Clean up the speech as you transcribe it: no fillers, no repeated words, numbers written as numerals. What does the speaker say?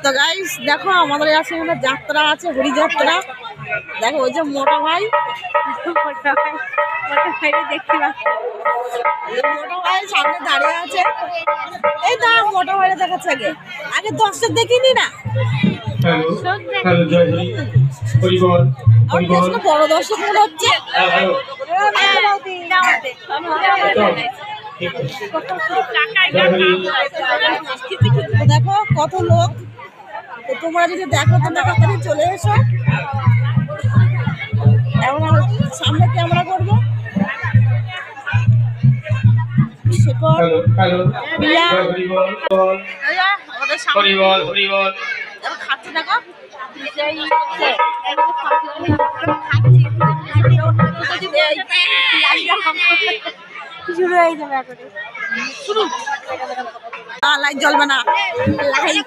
তো গাইস দেখো আমাদের আছে একটা যাত্রা আছে, হরিযাত্রা। দেখো ওই যে মোটা ভাই, মোটা ভাই দেখতে পাচ্ছি, মোটা ভাই সামনে দাঁড়িয়ে আছে। এই না মোটা ভাইটা দেখাচ্ছে, আগে আগে দর্শক দেখিনি না। আমার বেশ বড় দর্শক মনে হচ্ছে। দেখো কত লোক, তো তোমরা যদি দেখো তো তাড়াতাড়ি চলে এসো। এখন সামনে ক্যামেরা করবো। খাচ্ছে দেখো, শুরু হয়ে যাবে এখন, শুরু। লাইট জ্বলবে না, লাইট